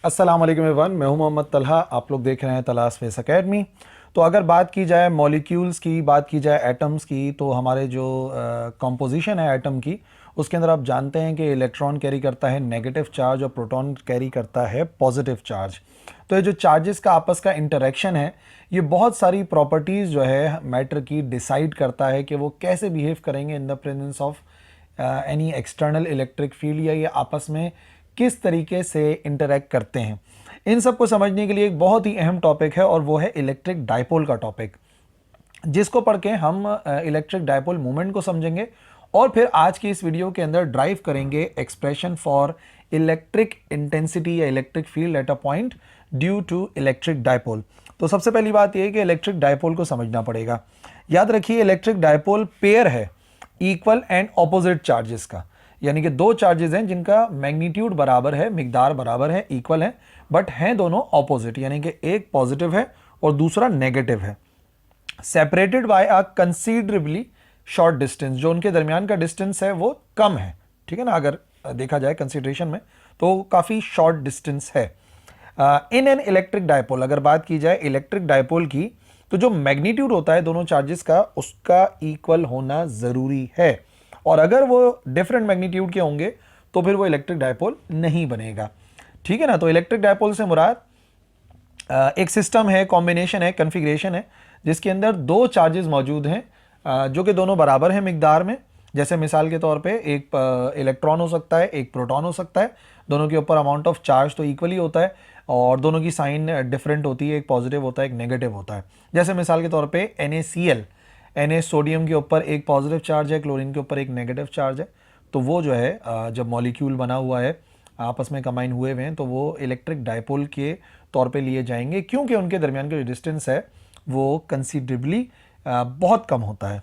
अस्सलाम वालेकुम एवरीवन, मैं हूं मोहम्मद तलहा। आप लोग देख रहे हैं तलहा स्पेस एकेडमी। तो अगर बात की जाए मॉलिक्यूल्स की, बात की जाए एटम्स की, तो हमारे जो कंपोजिशन है एटम की, उसके अंदर आप जानते हैं कि इलेक्ट्रॉन कैरी करता है नेगेटिव चार्ज और प्रोटॉन कैरी करता है पॉजिटिव चार्ज। तो ये जो चार्जेस का आपस का इंटरेक्शन है, ये बहुत सारी प्रॉपर्टीज़ जो है मैटर की डिसाइड करता है कि वो कैसे बिहेव करेंगे in the presence of any external electric field, या ये आपस में किस तरीके से इंटरेक्ट करते हैं। इन सब को समझने के लिए एक बहुत ही अहम टॉपिक है और वो है इलेक्ट्रिक डायपोल का टॉपिक, जिसको पढ़ के हम इलेक्ट्रिक डायपोल मूवमेंट को समझेंगे और फिर आज की इस वीडियो के अंदर ड्राइव करेंगे एक्सप्रेशन फॉर इलेक्ट्रिक इंटेंसिटी या electric field at a point due to electric dipole. तो सबसे पहली बात यह है कि इलेक्ट्रिक डायपोल को समझना पड़ेगा। याद रखिए, इलेक्ट्रिक डायपोल पेयर है इक्वल एंड ऑपोजिट चार्जेस का, यानी कि दो चार्जेस हैं जिनका मैग्नीट्यूड बराबर है, मिकदार बराबर है, इक्वल है, बट हैं दोनों ऑपोजिट, यानी कि एक पॉजिटिव है और दूसरा नेगेटिव है, separated by a considerably short distance. जो उनके दरमियान का डिस्टेंस है वो कम है, ठीक है ना, अगर देखा जाए कंसीडरेशन में तो काफ़ी शॉर्ट डिस्टेंस है। इन एन इलेक्ट्रिक डायपोल, अगर बात की जाए इलेक्ट्रिक डायपोल की, तो जो मैग्नीट्यूड होता है दोनों चार्जेस का, उसका इक्वल होना ज़रूरी है, और अगर वो डिफरेंट मैग्नीट्यूड के होंगे तो फिर वो इलेक्ट्रिक डायपोल नहीं बनेगा, ठीक है ना। तो इलेक्ट्रिक डायपोल से मुराद एक सिस्टम है, कॉम्बिनेशन है, कॉन्फ़िगरेशन है, जिसके अंदर दो चार्जेस मौजूद हैं जो कि दोनों बराबर हैं मिकदार में। जैसे मिसाल के तौर पे एक इलेक्ट्रॉन हो सकता है, एक प्रोटॉन हो सकता है, दोनों के ऊपर अमाउंट ऑफ चार्ज तो इक्वली होता है और दोनों की साइन डिफरेंट होती है, एक पॉजिटिव होता है, एक नेगेटिव होता है। जैसे मिसाल के तौर पे NaCl, Na सोडियम के ऊपर एक पॉजिटिव चार्ज है, क्लोरीन के ऊपर एक नेगेटिव चार्ज है। तो वो जो है जब मॉलिक्यूल बना हुआ है, आपस में कंबाइन हुए हुए हैं, तो वो इलेक्ट्रिक डायपोल के तौर पे लिए जाएंगे, क्योंकि उनके दरमियान का जो डिस्टेंस है वो कंसिडरेबली बहुत कम होता है।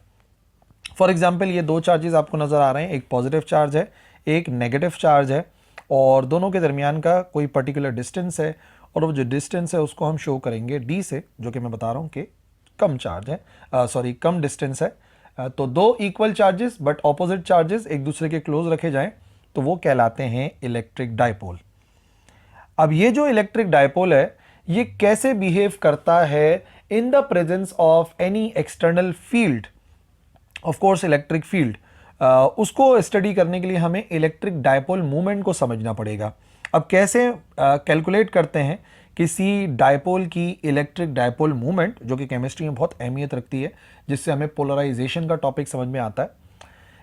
फॉर एग्जाम्पल, ये दो चार्जेस आपको नज़र आ रहे हैं, एक पॉजिटिव चार्ज है, एक नेगेटिव चार्ज है, और दोनों के दरमियान का कोई पर्टिकुलर डिस्टेंस है, और वो जो डिस्टेंस है उसको हम शो करेंगे D से, जो कि मैं बता रहा हूँ कि कम चार्ज है, कम डिस्टेंस है। तो दो equal charges but opposite charges एक दूसरे के क्लोज रखे जाएं तो वो कहलाते हैं इलेक्ट्रिक डायपोल। अब ये जो इलेक्ट्रिक डायपोल है, ये कैसे बिहेव करता है in the presence of any external field, of course electric field, उसको स्टडी करने के लिए हमें इलेक्ट्रिक डायपोल मूवमेंट को समझना पड़ेगा। अब कैसे कैलकुलेट करते हैं किसी डायपोल की इलेक्ट्रिक डायपोल मूवमेंट, जो कि केमिस्ट्री में बहुत अहमियत रखती है, जिससे हमें पोलराइजेशन का टॉपिक समझ में आता है।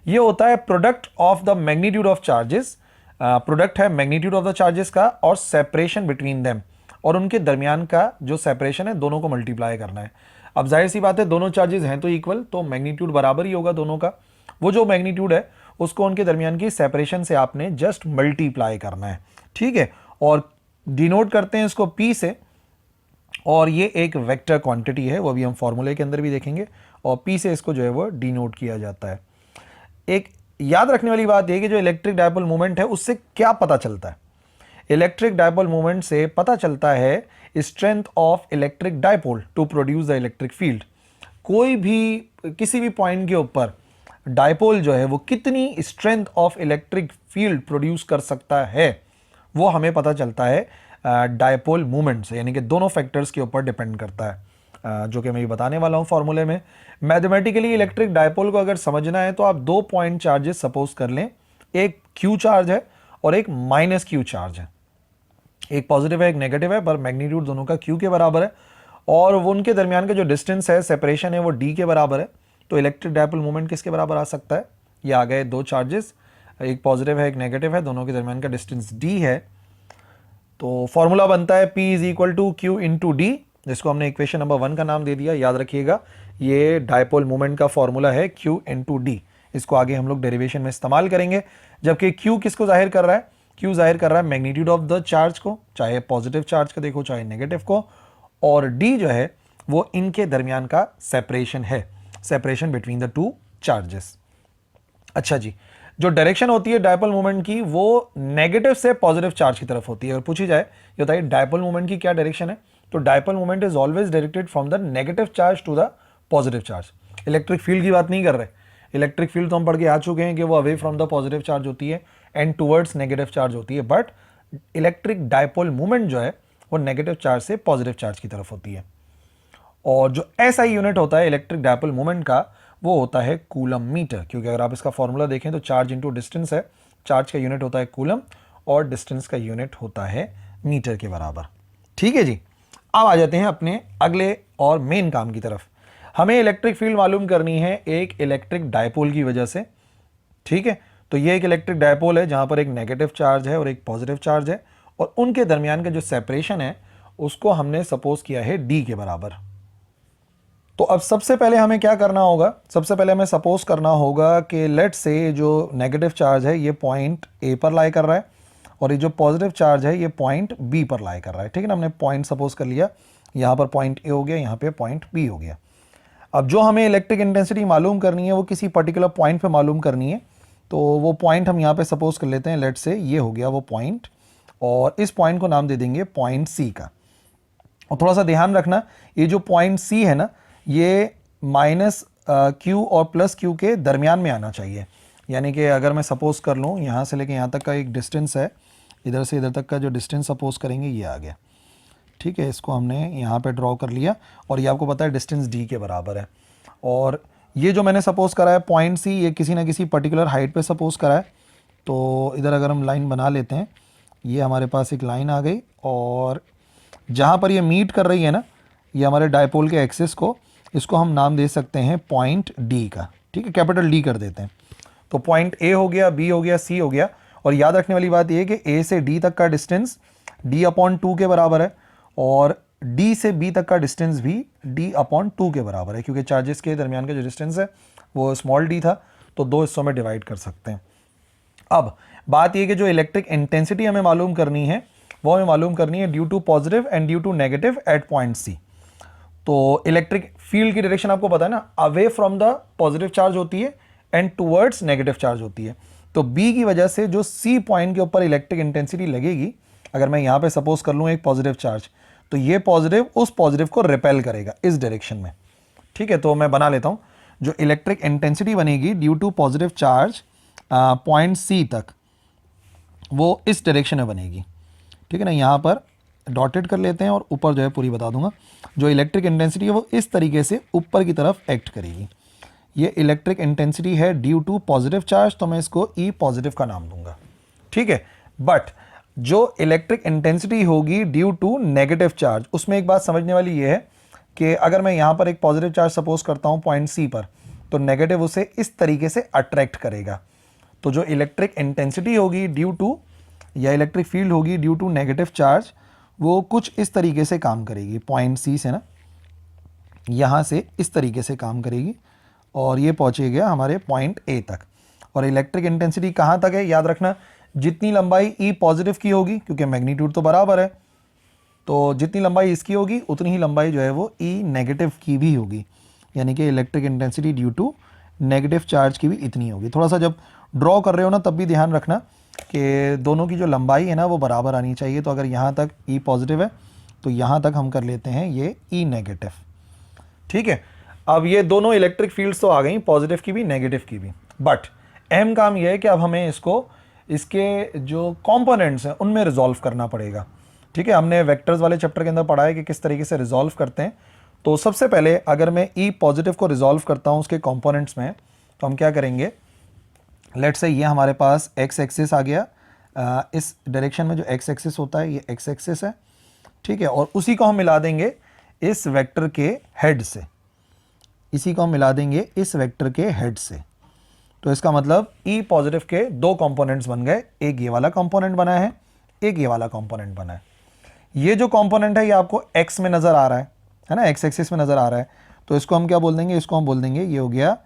ये होता है product of the magnitude of charges, product है मैग्नीट्यूड ऑफ द चार्जेस का और सेपरेशन बिटवीन देम, और उनके दरमियान का जो सेपरेशन है दोनों को मल्टीप्लाई करना है। अब जाहिर सी बात है, दोनों चार्जेस हैं तो इक्वल, तो मैग्नीट्यूड बराबर ही होगा दोनों का। वो जो मैग्नीट्यूड है उसको उनके दरमियान की सेपरेशन से आपने जस्ट मल्टीप्लाई करना है, ठीक है। और डिनोट करते हैं इसको P से, और ये एक वेक्टर क्वांटिटी है, वो भी हम फॉर्मूले के अंदर भी देखेंगे, और P से इसको जो है वो डिनोट किया जाता है। एक याद रखने वाली बात यह कि जो इलेक्ट्रिक डायपोल मूवमेंट है उससे क्या पता चलता है। इलेक्ट्रिक डायपोल मूवमेंट से पता चलता है strength of electric dipole to produce the electric field. कोई भी किसी भी पॉइंट के ऊपर डायपोल जो है वो कितनी strength of electric field produce कर सकता है, वो हमें पता चलता है डायपोल मूवमेंट से, यानी कि दोनों फैक्टर्स के ऊपर डिपेंड करता है, जो कि मैं ये बताने वाला हूँ फॉर्मूले में। मैथमेटिकली इलेक्ट्रिक डायपोल को अगर समझना है तो आप दो पॉइंट चार्जेस सपोज कर लें, एक Q चार्ज है और एक -Q चार्ज है, एक पॉजिटिव है एक नेगेटिव है, पर मैग्नीट्यूड दोनों का Q के बराबर है, और वो उनके दरमियान का जो डिस्टेंस है, सेपरेशन है, वो D के बराबर है। तो इलेक्ट्रिक डायपोल मूवमेंट किसके बराबर आ सकता है? ये आ गए दो चार्जेस, एक पॉजिटिव है एक नेगेटिव है, दोनों के दरमियान का डिस्टेंस D है। तो फॉर्मूला बनता है P = Q × D, जिसको हमने इक्वेशन नंबर 1 का नाम दे दिया। याद रखिएगा, ये डायपोल मूवमेंट का फॉर्मूला है Q × D। इसको आगे हम लोग डेरिवेशन में इस्तेमाल करेंगे। जबकि Q किसको जाहिर कर रहा है? Q जाहिर कर रहा है मैग्नीट्यूड ऑफ द चार्ज को, चाहे पॉजिटिव चार्ज का देखो चाहे नेगेटिव को, और D जो है वो इनके दरमियान का सेपरेशन है, separation between the two charges. अच्छा जी, जो डायरेक्शन होती है डायपोल मूवमेंट की वो नेगेटिव से पॉजिटिव चार्ज की तरफ होती है। और पूछी जाए ये बताइए डायपोल मूवमेंट की क्या डायरेक्शन है, तो dipole movement is always directed from the negative charge to the positive charge. Electric field की बात नहीं कर रहे, इलेक्ट्रिक फील्ड तो हम पढ़ के आ चुके हैं कि वो away from the positive charge होती है एंड टुवर्ड्स नेगेटिव चार्ज होती है, बट इलेक्ट्रिक डायपोल मूवमेंट जो है वो नेगेटिव चार्ज से पॉजिटिव चार्ज की तरफ होती है। और जो एसआई यूनिट होता है इलेक्ट्रिक डायपोल मूवमेंट का, वो होता है कूलम मीटर, क्योंकि अगर आप इसका फॉर्मूला देखें तो चार्ज इंटू डिस्टेंस है, चार्ज का यूनिट होता है कूलम और डिस्टेंस का यूनिट होता है मीटर के बराबर। ठीक है जी, अब आ जाते हैं अपने अगले और मेन काम की तरफ। हमें इलेक्ट्रिक फील्ड मालूम करनी है एक इलेक्ट्रिक डायपोल की वजह से। ठीक है, तो ये एक इलेक्ट्रिक डायपोल है जहां पर एक नेगेटिव चार्ज है और एक पॉजिटिव चार्ज है, और उनके दरमियान का जो सेपरेशन है उसको हमने सपोज किया है डी के बराबर। तो अब सबसे पहले हमें क्या करना होगा, सबसे पहले हमें सपोज करना होगा कि लेट से जो नेगेटिव चार्ज है ये पॉइंट ए पर लाई कर रहा है और ये जो पॉजिटिव चार्ज है ये पॉइंट बी पर लाई कर रहा है। ठीक है ना, हमने पॉइंट सपोज कर लिया, यहाँ पर पॉइंट ए हो गया, यहाँ पे पॉइंट बी हो गया। अब जो हमें इलेक्ट्रिक इंटेंसिटी मालूम करनी है वो किसी पर्टिकुलर पॉइंट पे मालूम करनी है, तो वो पॉइंट हम यहाँ पे सपोज कर लेते हैं, लेट से ये हो गया वो पॉइंट, और इस पॉइंट को नाम दे देंगे पॉइंट सी का। और थोड़ा सा ध्यान रखना, ये जो पॉइंट सी है ना, ये माइनस क्यू और प्लस क्यू के दरमियान में आना चाहिए। यानी कि अगर मैं सपोज कर लूँ यहाँ से लेके यहाँ तक का एक डिस्टेंस है, इधर से इधर तक का जो डिस्टेंस सपोज करेंगे ये आ गया। ठीक है, इसको हमने यहाँ पे ड्रॉ कर लिया और ये आपको पता है डिस्टेंस डी के बराबर है। और ये जो मैंने सपोज करा है पॉइंट सी, ये किसी ना किसी पर्टिकुलर हाइट पे सपोज करा है। तो इधर अगर हम लाइन बना लेते हैं, ये हमारे पास एक लाइन आ गई और जहाँ पर ये मीट कर रही है ना, ये हमारे डायपोल के एक्सिस को, इसको हम नाम दे सकते हैं पॉइंट डी का। ठीक है, कैपिटल डी कर देते हैं। तो पॉइंट ए हो गया, बी हो गया, सी हो गया। और याद रखने वाली बात यह है कि ए से डी तक का डिस्टेंस d/2 के बराबर है और डी से बी तक का डिस्टेंस भी d/2 के बराबर है, क्योंकि चार्जेस के दरमियान का जो डिस्टेंस है वो स्मॉल डी था, तो दो हिस्सों में डिवाइड कर सकते हैं। अब बात यह कि जो इलेक्ट्रिक इंटेंसिटी हमें मालूम करनी है वो हमें मालूम करनी है due to positive and due to negative at point C. तो इलेक्ट्रिक फील्ड की डायरेक्शन आपको पता है ना, away from the positive charge होती है एंड टुवर्ड्स नेगेटिव चार्ज होती है। तो बी की वजह से जो सी पॉइंट के ऊपर इलेक्ट्रिक इंटेंसिटी लगेगी, अगर मैं यहां पे सपोज कर लूं एक पॉजिटिव चार्ज, तो ये पॉजिटिव उस पॉजिटिव को रिपेल करेगा इस डायरेक्शन में। ठीक है, तो मैं बना लेता हूं, जो इलेक्ट्रिक इंटेंसिटी बनेगी due to positive charge point C तक, वो इस डायरेक्शन में बनेगी। ठीक है ना, यहाँ पर डॉटेड कर लेते हैं और ऊपर जो है पूरी बता दूंगा। जो इलेक्ट्रिक इंटेंसिटी है वो इस तरीके से ऊपर की तरफ एक्ट करेगी। ये इलेक्ट्रिक इंटेंसिटी है ड्यू टू पॉजिटिव चार्ज, तो मैं इसको ई पॉजिटिव का नाम दूंगा। ठीक है, बट जो इलेक्ट्रिक इंटेंसिटी होगी ड्यू टू नेगेटिव चार्ज, उसमें एक बात समझने वाली ये है कि अगर मैं यहाँ पर एक पॉजिटिव चार्ज सपोज करता हूँ पॉइंट सी पर, तो नेगेटिव उसे इस तरीके से अट्रैक्ट करेगा। तो जो इलेक्ट्रिक इंटेंसिटी होगी ड्यू टू, या इलेक्ट्रिक फील्ड होगी ड्यू टू नेगेटिव चार्ज, वो कुछ इस तरीके से काम करेगी। पॉइंट सी से ना यहाँ से इस तरीके से काम करेगी और ये पहुँचेगा हमारे पॉइंट ए तक। और इलेक्ट्रिक इंटेंसिटी कहाँ तक है, याद रखना, जितनी लंबाई ई पॉजिटिव की होगी, क्योंकि मैग्नीट्यूड तो बराबर है, तो जितनी लंबाई इसकी होगी उतनी ही लंबाई जो है वो ई नेगेटिव की भी होगी। यानी कि electric intensity due to negative charge की भी इतनी होगी। थोड़ा सा जब ड्रॉ कर रहे हो ना तब भी ध्यान रखना कि दोनों की जो लंबाई है ना वो बराबर आनी चाहिए। तो अगर यहाँ तक ई पॉजिटिव है तो यहाँ तक हम कर लेते हैं ये ई नेगेटिव। ठीक है, अब ये दोनों इलेक्ट्रिक फील्ड्स तो आ गई, पॉजिटिव की भी नेगेटिव की भी। बट अहम काम यह है कि अब हमें इसको, इसके जो कंपोनेंट्स हैं उनमें रिजॉल्व करना पड़ेगा। ठीक है, हमने वेक्टर्स वाले चैप्टर के अंदर पढ़ा है कि किस तरीके से रिजॉल्व करते हैं। तो सबसे पहले अगर मैं ई पॉजिटिव को रिजॉल्व करता हूँ उसके कंपोनेंट्स में, तो हम क्या करेंगे, लेट्स से ये हमारे पास एक्स एक्सिस आ गया, इस डायरेक्शन में जो एक्स एक्सिस होता है ये एक्स एक्सिस है। ठीक है, और उसी को हम मिला देंगे इस वेक्टर के हेड से, इसी को हम मिला देंगे इस वेक्टर के हेड से। तो इसका मतलब ई पॉजिटिव के दो कंपोनेंट्स बन गए, एक ये वाला कंपोनेंट बना है, एक ये वाला कंपोनेंट बना है। ये जो कंपोनेंट है ये आपको एक्स में नजर आ रहा है ना, एक्स एक्सिस में नजर आ रहा है, तो इसको हम क्या बोल देंगे, इसको हम बोल देंगे ये हो गया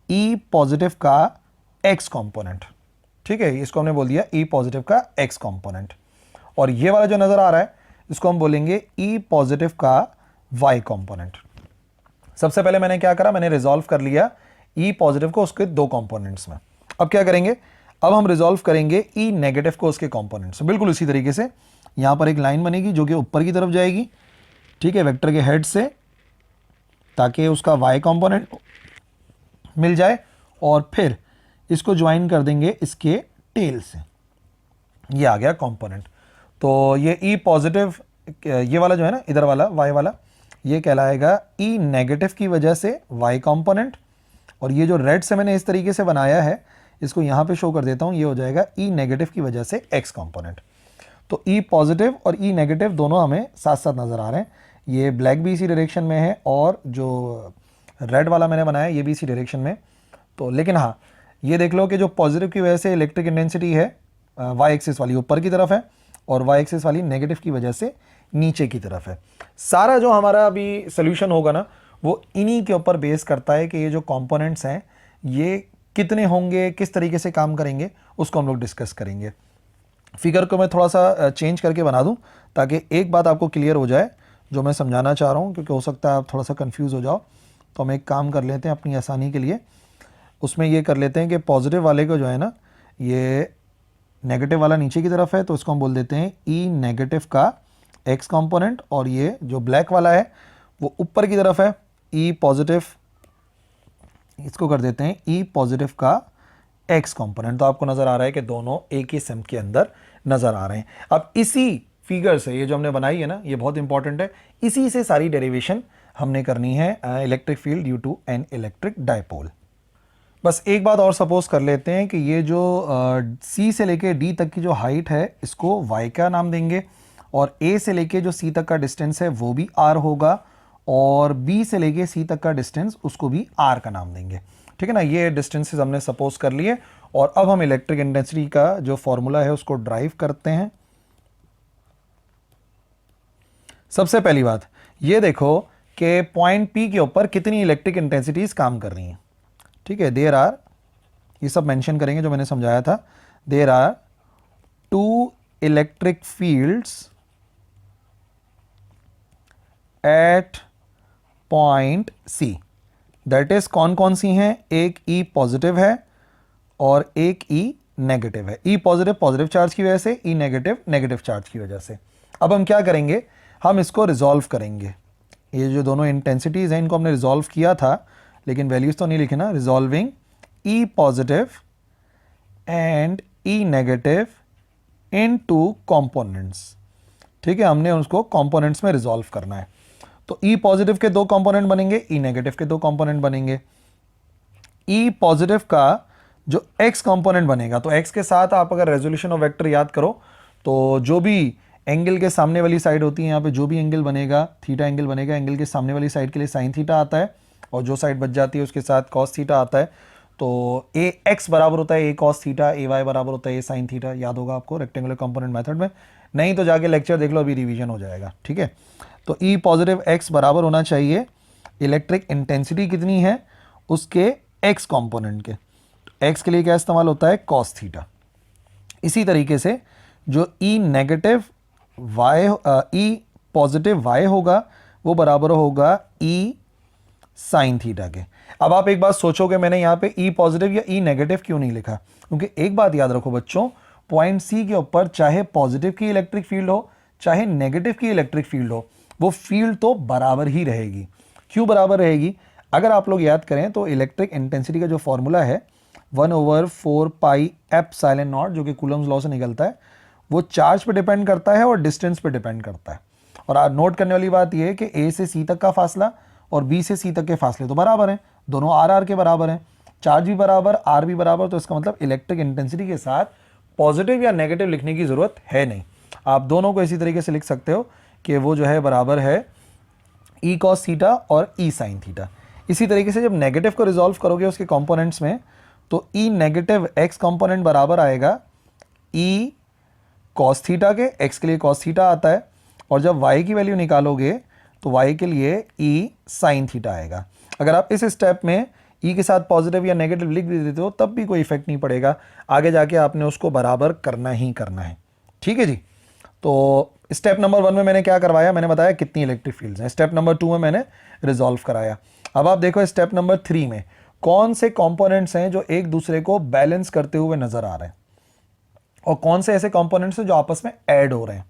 ई पॉजिटिव का एक्स कंपोनेंट। ठीक है, इसको हमने बोल दिया ई पॉजिटिव का एक्स कंपोनेंट। और ये वाला जो नजर आ रहा है इसको हम बोलेंगे ई पॉजिटिव का वाई कंपोनेंट। सबसे पहले मैंने क्या करा, मैंने रिजॉल्व कर लिया ई पॉजिटिव को उसके दो कंपोनेंट्स में। अब क्या करेंगे, अब हम रिजॉल्व करेंगे ई नेगेटिव को उसके कंपोनेंट्स में। बिल्कुल इसी तरीके से यहां पर एक लाइन बनेगी जो कि ऊपर की तरफ जाएगी, ठीक है, वेक्टर के हेड से, ताकि उसका वाई कंपोनेंट मिल जाए, और फिर इसको ज्वाइन कर देंगे इसके टेल से। ये आ गया कंपोनेंट। तो ये ई पॉजिटिव, ये वाला जो है ना इधर वाला वाई वाला, ये कहलाएगा ई नेगेटिव की वजह से वाई कंपोनेंट, और ये जो रेड से मैंने इस तरीके से बनाया है इसको यहाँ पे शो कर देता हूँ, ये हो जाएगा ई नेगेटिव की वजह से एक्स कंपोनेंट। तो ई पॉजिटिव और ई नेगेटिव दोनों हमें साथ साथ नज़र आ रहे हैं। ये ब्लैक भी इसी डायरेक्शन में है और जो रेड वाला मैंने बनाया ये भी इसी डायरेक्शन में। तो लेकिन हाँ, ये देख लो कि जो पॉजिटिव की वजह से इलेक्ट्रिक इंटेंसिटी है वाई एक्सिस वाली ऊपर की तरफ है, और वाई एक्सिस वाली नेगेटिव की वजह से नीचे की तरफ है। सारा जो हमारा अभी सोल्यूशन होगा ना वो इन्हीं के ऊपर बेस करता है कि ये जो कंपोनेंट्स हैं ये कितने होंगे, किस तरीके से काम करेंगे, उसको हम लोग डिस्कस करेंगे। फिगर को मैं थोड़ा सा चेंज करके बना दूं ताकि एक बात आपको क्लियर हो जाए जो मैं समझाना चाह रहा हूं, क्योंकि हो सकता है आप थोड़ा सा कंफ्यूज हो जाओ। तो हम एक काम कर लेते हैं अपनी आसानी के लिए, उसमें ये कर लेते हैं कि पॉजिटिव वाले को जो है ना ये नेगेटिव वाला नीचे की तरफ है, तो इसको हम बोल देते हैं ई नेगेटिव का एक्स कंपोनेंट, और ये जो ब्लैक वाला है वो ऊपर की तरफ है ई पॉजिटिव, इसको कर देते हैं ई पॉजिटिव का एक्स कंपोनेंट। तो आपको नज़र आ रहा है कि दोनों एक ही सिम के अंदर नज़र आ रहे हैं। अब इसी फिगर से ये जो हमने बनाई है ना ये बहुत इंपॉर्टेंट है, इसी से सारी डेरिवेशन हमने करनी है electric field due to an electric dipole. बस एक बात और सपोज कर लेते हैं कि ये जो सी से लेके डी तक की जो हाइट है इसको वाई का नाम देंगे, और ए से लेके जो सी तक का डिस्टेंस है वो भी आर होगा, और बी से लेके सी तक का डिस्टेंस उसको भी आर का नाम देंगे। ठीक है ना, ये डिस्टेंसेस हमने सपोज कर लिए। और अब हम इलेक्ट्रिक इंटेंसिटी का जो फॉर्मूला है उसको ड्राइव करते हैं। सबसे पहली बात ये देखो कि पॉइंट पी के ऊपर कितनी इलेक्ट्रिक इंटेंसिटीज काम कर रही हैं। ठीक है, देयर आर, ये सब मेंशन करेंगे जो मैंने समझाया था, there are 2 electric fields at point C. That is कौन कौन सी हैं, एक ई पॉजिटिव है और एक ई नेगेटिव है। ई पॉजिटिव पॉजिटिव चार्ज की वजह से, ई नेगेटिव नेगेटिव चार्ज की वजह से। अब हम क्या करेंगे, हम इसको रिजॉल्व करेंगे। ये जो दोनों इंटेंसिटीज हैं इनको हमने रिजॉल्व किया था, लेकिन वैल्यूज तो नहीं लिखे ना। Resolving E positive and E negative in two components. ठीक है, हमने उसको कॉम्पोनेंट्स में रिजॉल्व करना है। तो ई पॉजिटिव के 2 कंपोनेंट बनेंगे, ई नेगेटिव के 2 कंपोनेंट बनेंगे। ई पॉजिटिव का जो एक्स कंपोनेंट बनेगा, तो एक्स के साथ आप अगर रेजोल्यूशन ऑफ वेक्टर याद करो तो जो भी एंगल के सामने वाली साइड होती है, यहाँ पे जो भी एंगल बनेगा, थीटा एंगल बनेगा, एंगल के सामने वाली साइड के लिए साइन थीटा आता है, और जो साइड बच जाती है उसके साथ कॉस थीटा आता है। तो ए एक्स बराबर होता है ए कॉस थीटा, ए वाई बराबर होता है ए साइन थीटा। याद होगा आपको रेक्टेंगुलर कंपोनेंट मेथड में, नहीं तो जाके लेक्चर देख लो, अभी रिवीजन हो जाएगा। ठीक है, तो ई पॉजिटिव एक्स बराबर होना चाहिए इलेक्ट्रिक इंटेंसिटी कितनी है उसके एक्स कंपोनेंट के। एक्स के लिए क्या इस्तेमाल होता है, कॉस थीटा। इसी तरीके से जो ई नेगेटिव वाई, ई पॉजिटिव वाई होगा वो बराबर होगा ई साइन थीटा के। अब आप एक बात सोचोगे मैंने यहाँ पे ई पॉजिटिव या ई नेगेटिव क्यों नहीं लिखा, क्योंकि एक बात याद रखो बच्चों, पॉइंट सी के ऊपर चाहे पॉजिटिव की इलेक्ट्रिक फील्ड हो चाहे नेगेटिव की इलेक्ट्रिक फील्ड हो, वो फील्ड तो बराबर ही रहेगी। क्यों बराबर रहेगी, अगर आप लोग याद करें तो इलेक्ट्रिक इंटेंसिटी का जो फॉर्मूला है 1/4 पाई एप्सिलॉन नॉट, जो कि कूलम्स लॉ से निकलता है, वो चार्ज पे डिपेंड करता है और डिस्टेंस पे डिपेंड करता है। और नोट करने वाली बात यह है कि ए से सी तक का फासला और बी से सी तक के फासले तो बराबर हैं, दोनों आर आर के बराबर हैं, चार्ज भी बराबर, आर भी बराबर। तो इसका मतलब इलेक्ट्रिक इंटेंसिटी के साथ पॉजिटिव या नेगेटिव लिखने की जरूरत है नहीं। आप दोनों को इसी तरीके से लिख सकते हो कि वो जो है बराबर है ई कॉस थीटा और ई साइन थीटा। इसी तरीके से जब नेगेटिव को रिजॉल्व करोगे उसके कंपोनेंट्स में, तो ई नेगेटिव एक्स कंपोनेंट बराबर आएगा ई कॉस थीटा के, एक्स के लिए कॉस थीटा आता है, और जब वाई की वैल्यू निकालोगे तो वाई के लिए ई साइन थीटा आएगा। अगर आप इस स्टेप में ई के साथ पॉजिटिव या नेगेटिव लिख भी देते हो तब भी कोई इफेक्ट नहीं पड़ेगा, आगे जाके आपने उसको बराबर करना ही करना है। ठीक है जी, तो स्टेप नंबर 1 में मैंने क्या करवाया, मैंने बताया कितनी इलेक्ट्रिक फील्ड्स हैं। स्टेप नंबर 2 में मैंने रिजॉल्व कराया। अब आप देखो स्टेप नंबर 3 में कौन से कंपोनेंट्स हैं जो एक दूसरे को बैलेंस करते हुए नजर आ रहे हैं, और कौन से ऐसे कंपोनेंट्स हैं जो आपस में ऐड हो रहे हैं।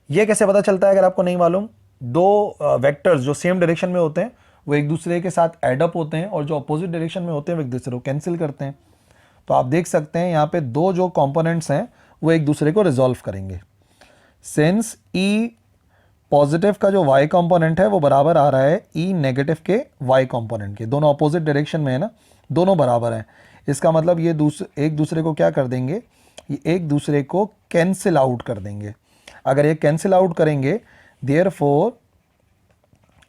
ये कैसे पता चलता है अगर आपको नहीं मालूम, 2 वेक्टर्स जो सेम डायरेक्शन में होते हैं वो एक दूसरे के साथ एड अप होते हैं, और जो अपोजिट डायरेक्शन में होते हैं वो एक दूसरे को कैंसिल करते हैं। तो आप देख सकते हैं यहाँ पे 2 जो कंपोनेंट्स हैं वो एक दूसरे को रिजॉल्व करेंगे। सिंस ई पॉजिटिव का जो y कंपोनेंट है वो बराबर आ रहा है ई नेगेटिव के y कंपोनेंट के, दोनों अपोजिट डायरेक्शन में है ना, दोनों बराबर हैं। इसका मतलब ये एक दूसरे को क्या कर देंगे, ये एक दूसरे को कैंसिल आउट कर देंगे। अगर ये कैंसिल आउट करेंगे, therefore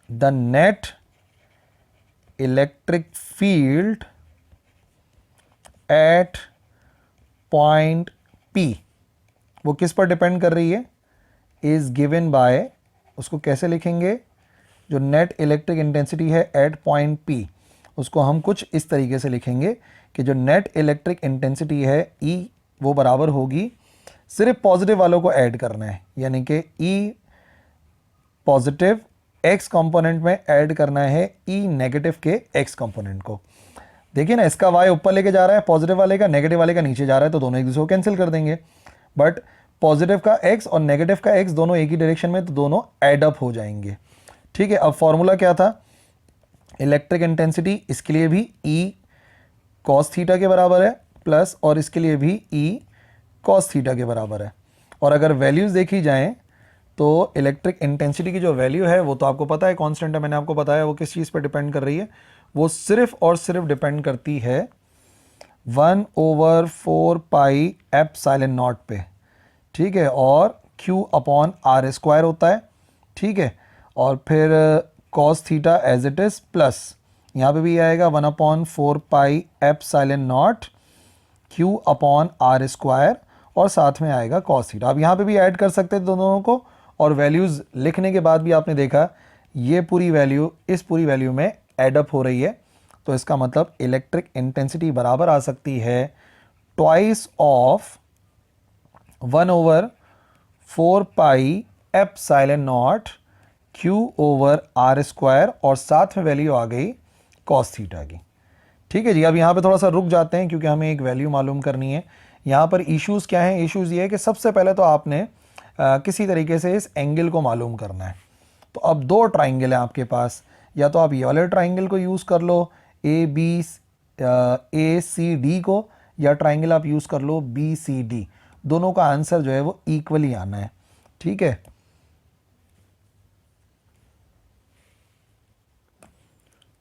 the net electric field eight point P वो किस पर डिपेंड कर रही है, इज गिवन बाय, उसको कैसे लिखेंगे, जो नेट इलेक्ट्रिक इंटेंसिटी है एट पॉइंट P उसको हम कुछ इस तरीके से लिखेंगे कि जो नेट इलेक्ट्रिक इंटेंसिटी है E वो बराबर होगी, सिर्फ पॉजिटिव वालों को ऐड करना है, यानी कि E पॉजिटिव x कंपोनेंट में ऐड करना है E नेगेटिव के x कंपोनेंट को। देखिए ना, इसका y ऊपर लेके जा रहा है पॉजिटिव वाले का, नेगेटिव वाले का नीचे जा रहा है, तो दोनों एक दूसरे को कैंसिल कर देंगे। बट पॉजिटिव का x और नेगेटिव का x दोनों एक ही डायरेक्शन में, तो दोनों ऐड अप हो जाएंगे। ठीक है, अब फॉर्मूला क्या था, इलेक्ट्रिक इंटेंसिटी इसके लिए भी E कॉस थीटा के बराबर है प्लस, और इसके लिए भी E कॉस थीटा के बराबर है। और अगर वैल्यूज़ देखी जाएं तो इलेक्ट्रिक इंटेंसिटी की जो वैल्यू है वो तो आपको पता है कांस्टेंट है, मैंने आपको बताया वो किस चीज़ पर डिपेंड कर रही है, वो सिर्फ और सिर्फ डिपेंड करती है 1/4 पाई एप्सिलॉन नॉट पे। ठीक है, और Q अपॉन R स्क्वायर होता है। ठीक है, और फिर cos theta as it is plus यहाँ पे भी आएगा 1/4 pi epsilon naught Q upon R square, और साथ में आएगा कॉस थीटा। अब यहाँ पे भी ऐड कर सकते हैं दोनों को, और वैल्यूज़ लिखने के बाद भी आपने देखा ये पूरी वैल्यू इस पूरी वैल्यू में एड अप हो रही है। तो इसका मतलब इलेक्ट्रिक इंटेंसिटी बराबर आ सकती है twice of 1/4 pi epsilon naught Q over R square, और साथ में वैल्यू आ गई कॉस थीटा की। ठीक है जी, अब यहाँ पे थोड़ा सा रुक जाते हैं क्योंकि हमें एक वैल्यू मालूम करनी है। यहाँ पर इश्यूज़ क्या हैं, इश्यूज़ ये है कि सबसे पहले तो आपने किसी तरीके से इस एंगल को मालूम करना है। तो अब दो ट्राइंगल हैं आपके पास, या तो आप ये वाले ट्राइंगल को यूज़ कर लो ACD को, या ट्राइंगल आप यूज़ कर लो BCD। दोनों का आंसर जो है वो इक्वली आना है। ठीक है,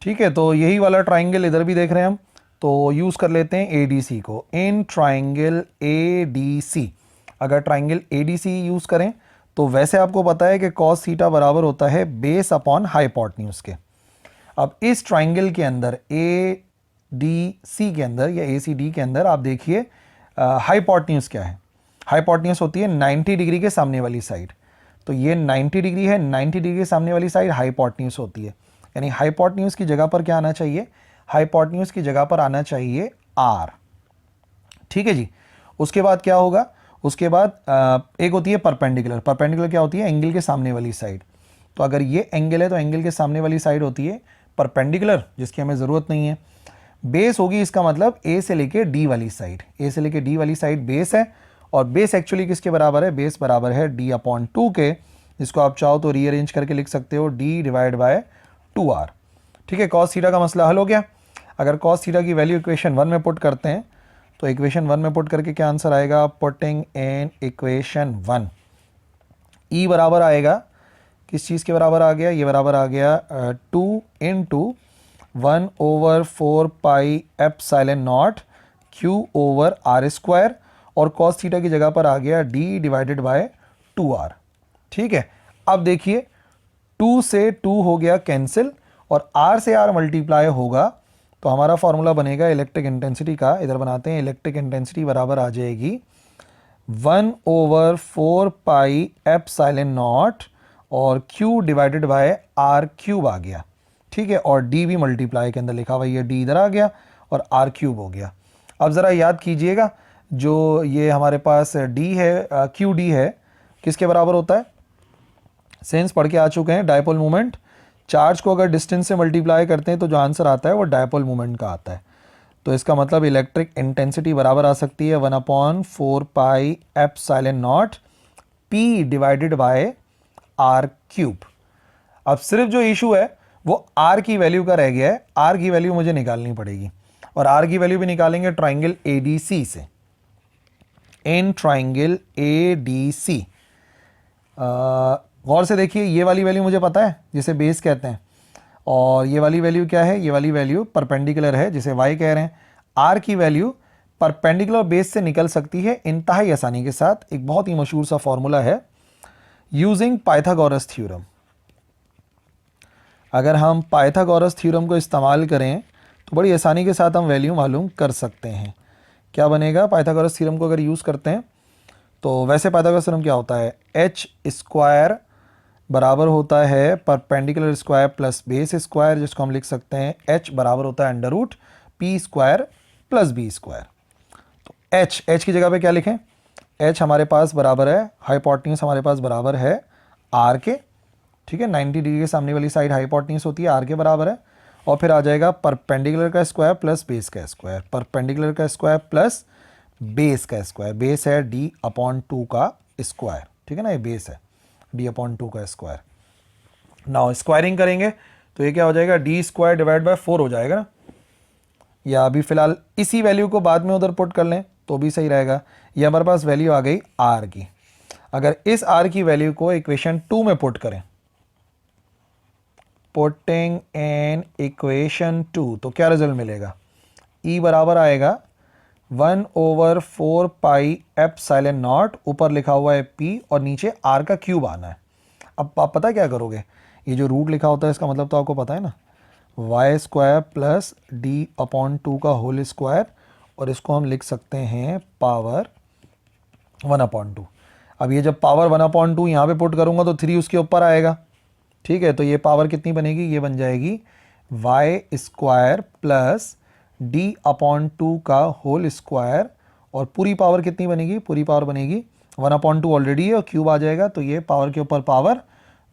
ठीक है, तो यही वाला ट्राइंगल इधर भी देख रहे हैं हम, तो यूज़ कर लेते हैं ADC को। इन ट्राइंगल ADC, अगर ट्राइंगल ADC यूज़ करें तो वैसे आपको पता है कि कॉस थीटा बराबर होता है बेस अपॉन हाइपोटेन्यूज के। अब इस ट्राइंगल के अंदर ADC के अंदर या ACD के अंदर आप देखिए हाइपोटेन्यूज क्या है, हाइपोटेन्यूज होती है 90 डिग्री के सामने वाली साइड। तो ये 90 डिग्री है, 90 डिग्री के सामने वाली साइड हाइपोटेन्यूज होती है, यानी हाइपोटेन्यूज की जगह पर क्या आना चाहिए, हाइपोटेन्यूज की जगह पर आना चाहिए R। ठीक है जी, उसके बाद क्या होगा, उसके बाद एक होती है परपेंडिकुलर। परपेंडिकुलर क्या होती है, एंगल के सामने वाली साइड। तो अगर ये एंगल है तो एंगल के सामने वाली साइड होती है परपेंडिकुलर, जिसकी हमें ज़रूरत नहीं है। बेस होगी, इसका मतलब A से लेके D वाली साइड, A से लेके D वाली साइड बेस है, और बेस एक्चुअली किसके बराबर है, बेस बराबर है D/2 के, जिसको आप चाहो तो रीअरेंज करके लिख सकते हो D/2R। ठीक है, कॉस थीटा का मसला हल हो गया। अगर कॉस थीटा की वैल्यू इक्वेशन 1 में पुट करते हैं तो इक्वेशन 1 में पुट करके क्या आंसर आएगा, पुटिंग इन इक्वेशन 1 E बराबर आएगा, किस चीज़ के बराबर आ गया, ये बराबर आ गया 2 × 1/4 pi epsilon naught Q over R square, और कॉस थीटा की जगह पर आ गया D/2R। ठीक है, अब देखिए 2 से 2 हो गया कैंसिल, और R से R मल्टीप्लाई होगा, तो हमारा फॉर्मूला बनेगा इलेक्ट्रिक इंटेंसिटी का। इधर बनाते हैं, इलेक्ट्रिक इंटेंसिटी बराबर आ जाएगी 1/4 पाई एप्सिलॉन नॉट और Q/R³ आ गया। ठीक है, और D भी मल्टीप्लाई के अंदर लिखा हुआ, ये D इधर आ गया और R³ हो गया। अब ज़रा याद कीजिएगा, जो ये हमारे पास D है, QD है, किसके बराबर होता है, सेंस पढ़ के आ चुके हैं, डायपोल मोमेंट। चार्ज को अगर डिस्टेंस से मल्टीप्लाई करते हैं तो जो आंसर आता है वो डायपोल मोमेंट का आता है। तो इसका मतलब इलेक्ट्रिक इंटेंसिटी बराबर आ सकती है 1/4 पाई एप्सिलॉन नॉट P/R³। अब सिर्फ जो इशू है वो R की वैल्यू का रह गया है, R की वैल्यू मुझे निकालनी पड़ेगी, और R की वैल्यू भी निकालेंगे ट्राइंगल ADC से। इन ट्राइंगल ADC गौर से देखिए, ये वाली वैल्यू मुझे पता है जिसे बेस कहते हैं, और ये वाली वैल्यू क्या है, ये वाली वैल्यू परपेंडिकुलर है जिसे y कह रहे हैं। r की वैल्यू परपेंडिकुलर बेस से निकल सकती है इंतहाई आसानी के साथ। एक बहुत ही मशहूर सा फॉर्मूला है यूजिंग पाइथागोरस थ्योरम। अगर हम पाइथागोरस थ्योरम को इस्तेमाल करें तो बड़ी आसानी के साथ हम वैल्यू मालूम कर सकते हैं। क्या बनेगा पाइथागोरस थ्योरम को अगर यूज़ करते हैं तो? वैसे पाइथागोरस थ्योरम क्या होता है, एच स्क्वायर बराबर होता है perpendicular square plus base square, जिसको हम लिख सकते हैं एच बराबर होता है under root P square plus B square. तो एच की जगह पे क्या लिखें, एच हमारे पास बराबर है, हाइपोटेन्यूज हमारे पास बराबर है आर के, ठीक है। 90 डिग्री के सामने वाली साइड हाइपोटेन्यूज होती है, आर के बराबर है। और फिर आ जाएगा परपेंडिकुलर का स्क्वायर प्लस बेस का स्क्वायर, परपेंडिकुलर का स्क्वायर प्लस बेस का स्क्वायर, बेस है d/2 का स्क्वायर, ठीक है ना, ये बेस है d/2 का स्क्वायर। नाउ स्क्वायरिंग करेंगे तो ये क्या हो जाएगा, d स्क्वायर डिवाइड बाय 4 हो जाएगा ना, या अभी फिलहाल इसी वैल्यू को बाद में उधर पुट कर लें तो भी सही रहेगा। ये हमारे पास वैल्यू आ गई r की। अगर इस r की वैल्यू को इक्वेशन 2 में पुट करें, पुटिंग इन इक्वेशन 2, तो क्या रिजल्ट मिलेगा, E बराबर आएगा 1/4 पाई एप्सिलॉन नॉट, ऊपर लिखा हुआ है P और नीचे R का क्यूब आना है। अब आप पता क्या करोगे, ये जो रूट लिखा होता है इसका मतलब तो आपको पता है ना, वाई स्क्वायर प्लस d/2 का होल स्क्वायर, और इसको हम लिख सकते हैं पावर 1/2। अब ये जब पावर 1/2 यहाँ पे पुट करूँगा तो 3 उसके ऊपर आएगा, ठीक है। तो ये पावर कितनी बनेगी, ये बन जाएगी वाई स्क्वायर प्लस d/2 का होल स्क्वायर, और पूरी पावर कितनी बनेगी, पूरी पावर बनेगी 1/2 ऑलरेडी है और क्यूब आ जाएगा, तो ये पावर के ऊपर पावर,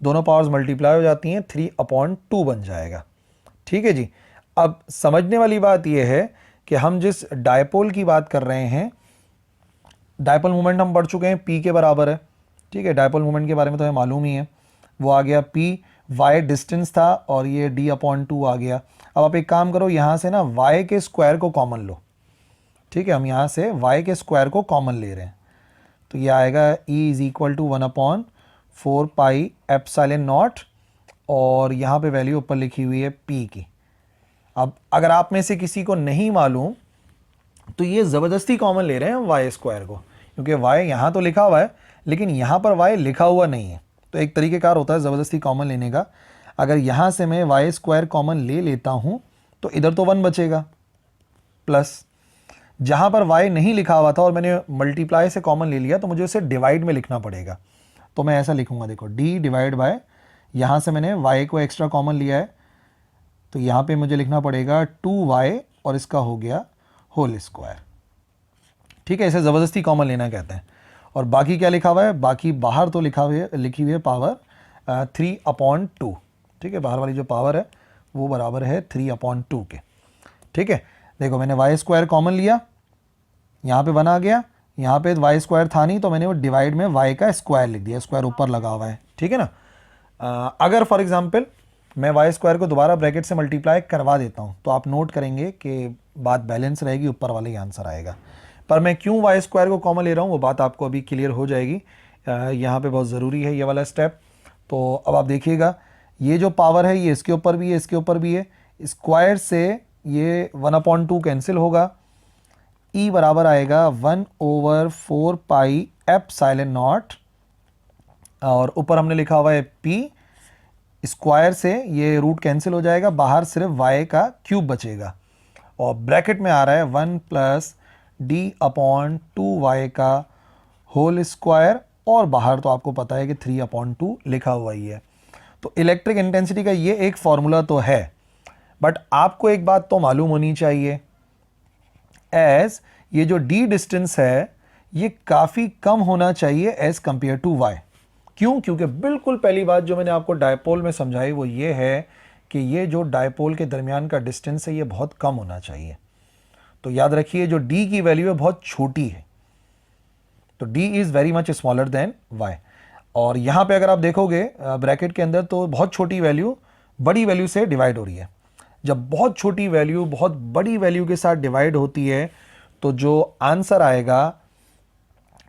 दोनों पावर्स मल्टीप्लाई हो जाती हैं, 3/2 बन जाएगा, ठीक है जी। अब समझने वाली बात यह है कि हम जिस डायपोल की बात कर रहे हैं, डायपोल मोमेंट हम पढ़ चुके हैं, P के बराबर है, ठीक है। डायपोल मोमेंट के बारे में तो हमें मालूम ही है, वो आ गया P, y डिस्टेंस था और ये d/2 आ गया। अब आप एक काम करो, यहाँ से ना y के स्क्वायर को कॉमन लो, ठीक है। हम यहाँ से y के स्क्वायर को कॉमन ले रहे हैं, तो ये आएगा E = 1/4 पाई एप्सिलॉन नॉट, और यहाँ पे वैल्यू ऊपर लिखी हुई है P की। अब अगर आप में से किसी को नहीं मालूम तो ये ज़बरदस्ती कॉमन ले रहे हैं हम y स्क्वायर को, क्योंकि y यहाँ तो लिखा हुआ है लेकिन यहाँ पर y लिखा हुआ नहीं है, तो एक तरीक़ेकार होता है ज़बरदस्ती कॉमन लेने का। अगर यहाँ से मैं वाई स्क्वायर कॉमन ले लेता हूँ तो इधर तो 1 बचेगा, प्लस जहाँ पर y नहीं लिखा हुआ था और मैंने मल्टीप्लाई से कॉमन ले लिया तो मुझे उसे डिवाइड में लिखना पड़ेगा। तो मैं ऐसा लिखूँगा, देखो d डिवाइड बाय, यहाँ से मैंने y को एक्स्ट्रा कॉमन लिया है तो यहाँ पे मुझे लिखना पड़ेगा 2y और इसका हो गया होल स्क्वायर, ठीक है। इसे ज़बरदस्ती कॉमन लेना कहते हैं। और बाकी क्या लिखा हुआ है, बाकी बाहर तो लिखी हुई है पावर 3/2, ठीक है। बाहर वाली जो पावर है वो बराबर है 3/2 के, ठीक है। देखो मैंने वाई स्क्वायर कॉमन लिया, यहाँ पे 1 आ गया, यहाँ पे वाई स्क्वायर था नहीं तो मैंने वो डिवाइड में वाई का स्क्वायर लिख दिया, स्क्वायर ऊपर लगा हुआ है, ठीक है ना। अगर फॉर एग्जांपल मैं वाई स्क्वायर को दोबारा ब्रैकेट से मल्टीप्लाई करवा देता हूँ तो आप नोट करेंगे कि बात बैलेंस रहेगी, ऊपर वाला ही आंसर आएगा। पर मैं क्यों वाई स्क्वायर को कॉमन ले रहा हूँ वो बात आपको अभी क्लियर हो जाएगी, यहाँ पे बहुत ज़रूरी है ये वाला स्टेप। तो अब आप देखिएगा, ये जो पावर है ये इसके ऊपर भी है, इसके ऊपर भी है, स्क्वायर से ये 1/2 कैंसिल होगा, E बराबर आएगा 1/4 पाई एप्सिलॉन नॉट, और ऊपर हमने लिखा हुआ है P, स्क्वायर से ये रूट कैंसिल हो जाएगा, बाहर सिर्फ y का क्यूब बचेगा, और ब्रैकेट में आ रहा है 1 प्लस d/2y का होल स्क्वायर, और बाहर तो आपको पता है कि 3/2 लिखा हुआ ही है। तो इलेक्ट्रिक इंटेंसिटी का ये एक फॉर्मूला तो है, बट आपको एक बात तो मालूम होनी चाहिए, एज ये जो d डिस्टेंस है ये काफ़ी कम होना चाहिए एज कंपेयर टू y। क्यों? क्योंकि बिल्कुल पहली बात जो मैंने आपको डायपोल में समझाई वो ये है कि ये जो डायपोल के दरमियान का डिस्टेंस है ये बहुत कम होना चाहिए। तो याद रखिए जो d की वैल्यू है बहुत छोटी है, तो d is very much smaller than y। और यहाँ पे अगर आप देखोगे ब्रैकेट के अंदर तो बहुत छोटी वैल्यू बड़ी वैल्यू से डिवाइड हो रही है। जब बहुत छोटी वैल्यू बहुत बड़ी वैल्यू के साथ डिवाइड होती है तो जो आंसर आएगा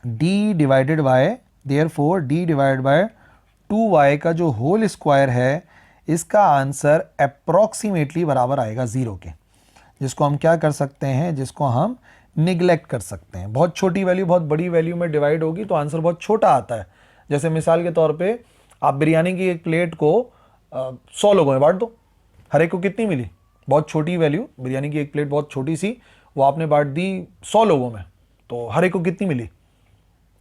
d divided by therefore d divide by 2y का जो होल स्क्वायर है इसका आंसर अप्रॉक्सीमेटली बराबर आएगा 0 के, जिसको हम क्या कर सकते हैं, जिसको हम निगलेक्ट कर सकते हैं। बहुत छोटी वैल्यू बहुत बड़ी वैल्यू में डिवाइड होगी तो आंसर बहुत छोटा आता है। जैसे मिसाल के तौर पे आप बिरयानी की एक प्लेट को 100 लोगों में बांट दो, हर एक को कितनी मिली, बहुत छोटी वैल्यू, बिरयानी की एक प्लेट बहुत छोटी सी, वो आपने बांट दी 100 लोगों में, तो हर एक को कितनी मिली।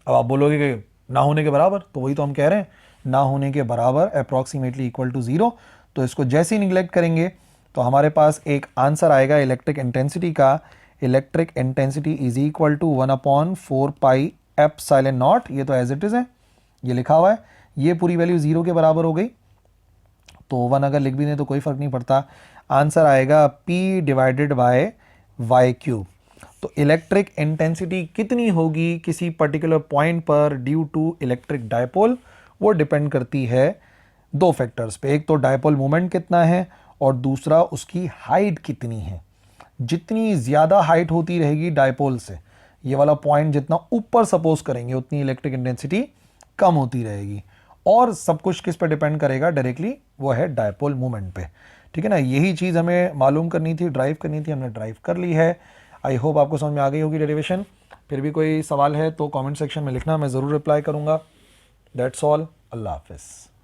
अब आप बोलोगे कि ना होने के बराबर, तो वही तो हम कह रहे हैं, ना होने के बराबर अप्रॉक्सीमेटली इक्वल टू 0। तो इसको जैसे ही निगलेक्ट करेंगे तो हमारे पास एक आंसर आएगा इलेक्ट्रिक इंटेंसिटी का। Electric intensity is equal to 1/4 pi epsilon naught, ये तो एज इट इज है, ये लिखा हुआ है, ये पूरी वैल्यू 0 के बराबर हो गई, तो 1 अगर लिख भी दें तो कोई फर्क नहीं पड़ता। आंसर आएगा P divided by Y cube. तो इलेक्ट्रिक इंटेंसिटी कितनी होगी किसी पर्टिकुलर पॉइंट पर ड्यू टू इलेक्ट्रिक डायपोल, वो डिपेंड करती है दो फैक्टर्स पे, एक तो डायपोल मोमेंट कितना है और दूसरा उसकी हाइट कितनी है। जितनी ज़्यादा हाइट होती रहेगी डायपोल से, ये वाला पॉइंट जितना ऊपर सपोज करेंगे उतनी इलेक्ट्रिक इंटेंसिटी कम होती रहेगी। और सब कुछ किस पे डिपेंड करेगा डायरेक्टली, वो है डायपोल मोमेंट पे। ठीक है ना, यही चीज़ हमें मालूम करनी थी, ड्राइव करनी थी, हमने ड्राइव कर ली है। आई होप आपको समझ में आ गई होगी डेरिवेशन। फिर भी कोई सवाल है तो कमेंट सेक्शन में लिखना, मैं ज़रूर रिप्लाई करूँगा। दैट्स ऑल, अल्लाह हाफिज़।